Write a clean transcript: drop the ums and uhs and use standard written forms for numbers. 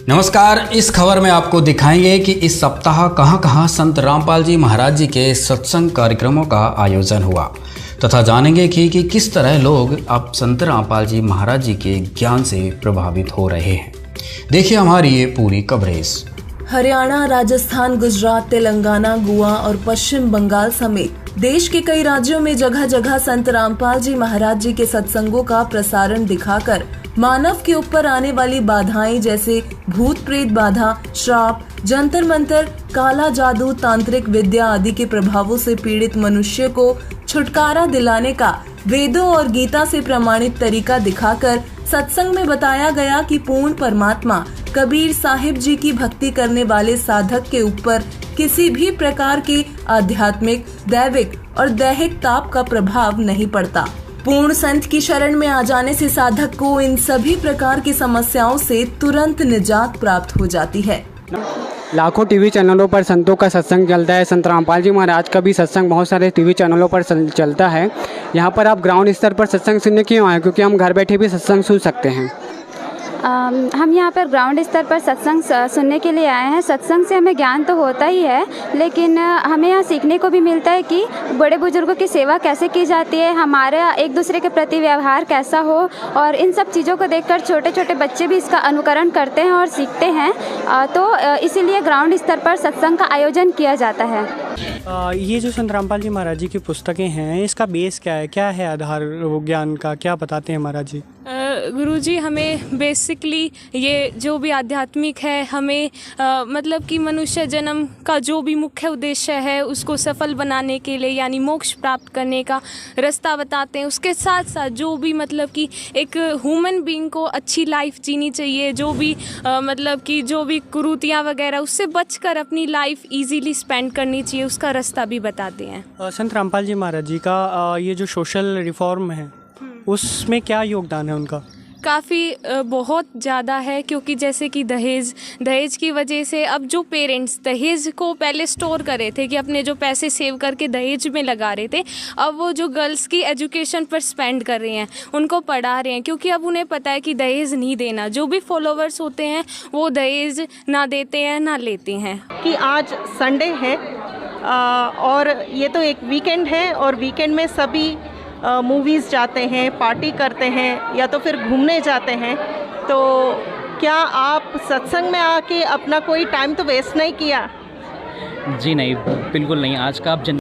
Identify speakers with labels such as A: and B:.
A: नमस्कार। इस खबर में आपको दिखाएंगे कि इस सप्ताह कहां संत रामपाल जी महाराज जी के सत्संग कार्यक्रमों का आयोजन हुआ तथा जानेंगे कि किस तरह लोग अब संत रामपाल जी महाराज जी के ज्ञान से प्रभावित हो रहे हैं। देखिए हमारी ये पूरी कवरेज।
B: हरियाणा, राजस्थान, गुजरात, तेलंगाना, गोवा और पश्चिम बंगाल समेत देश के कई राज्यों में जगह जगह संत रामपाल जी महाराज जी के सत्संगों का प्रसारण दिखाकर मानव के ऊपर आने वाली बाधाएं जैसे भूत प्रेत बाधा, श्राप, जंतर मंतर, काला जादू, तांत्रिक विद्या आदि के प्रभावों से पीड़ित मनुष्य को छुटकारा दिलाने का वेदों और गीता से प्रमाणित तरीका दिखाकर सत्संग में बताया गया कि पूर्ण परमात्मा कबीर साहिब जी की भक्ति करने वाले साधक के ऊपर किसी भी प्रकार के आध्यात्मिक, दैविक और दैहिक ताप का प्रभाव नहीं पड़ता। पूर्ण संत की शरण में आ जाने से साधक को इन सभी प्रकार की समस्याओं से तुरंत निजात प्राप्त हो जाती है।
C: लाखों टीवी चैनलों पर संतों का सत्संग चलता है। संत रामपाल जी महाराज का भी सत्संग बहुत सारे टीवी चैनलों पर चलता है। यहाँ पर आप ग्राउंड स्तर पर सत्संग सुनने क्यों आए? क्योंकि हम घर बैठे भी सत्संग सुन सकते हैं।
D: हम यहाँ पर ग्राउंड स्तर पर सत्संग सुनने के लिए आए हैं। सत्संग से हमें ज्ञान तो होता ही है, लेकिन हमें यहाँ सीखने को भी मिलता है कि बड़े बुजुर्गों की सेवा कैसे की जाती है, हमारा एक दूसरे के प्रति व्यवहार कैसा हो, और इन सब चीज़ों को देखकर छोटे छोटे बच्चे भी इसका अनुकरण करते हैं और सीखते हैं। तो इसीलिए ग्राउंड स्तर पर सत्संग का आयोजन किया जाता है।
C: ये जो संत रामपाल जी महाराज जी की पुस्तकें हैं, इसका बेस क्या है आधार ज्ञान का, क्या बताते हैं महाराज जी?
E: गुरुजी हमें बेसिकली ये जो भी आध्यात्मिक है, हमें मतलब कि मनुष्य जन्म का जो भी मुख्य उद्देश्य है उसको सफल बनाने के लिए यानी मोक्ष प्राप्त करने का रास्ता बताते हैं। उसके साथ साथ जो भी मतलब कि एक ह्यूमन बीइंग को अच्छी लाइफ जीनी चाहिए, जो भी मतलब कि जो भी कुरीतियाँ वगैरह उससे बचकर अपनी लाइफ इजीली स्पेंड करनी चाहिए, उसका रास्ता भी बताते हैं।
C: संत रामपाल जी महाराज जी का ये जो सोशल रिफॉर्म है उसमें क्या योगदान है उनका?
E: काफ़ी बहुत ज़्यादा है, क्योंकि जैसे कि दहेज की वजह से अब जो पेरेंट्स दहेज को पहले स्टोर कर रहे थे कि अपने जो पैसे सेव करके दहेज में लगा रहे थे, अब वो जो गर्ल्स की एजुकेशन पर स्पेंड कर रहे हैं, उनको पढ़ा रहे हैं, क्योंकि अब उन्हें पता है कि दहेज नहीं देना। जो भी फॉलोवर्स होते हैं वो दहेज ना देते हैं ना लेते हैं।
F: कि आज संडे है और ये तो एक वीकेंड है और वीकेंड में सभी मूवीज़ जाते हैं, पार्टी करते हैं या तो फिर घूमने जाते हैं। तो क्या आप सत्संग में आके अपना कोई टाइम तो वेस्ट नहीं किया?
G: जी नहीं, बिल्कुल नहीं। आज का आप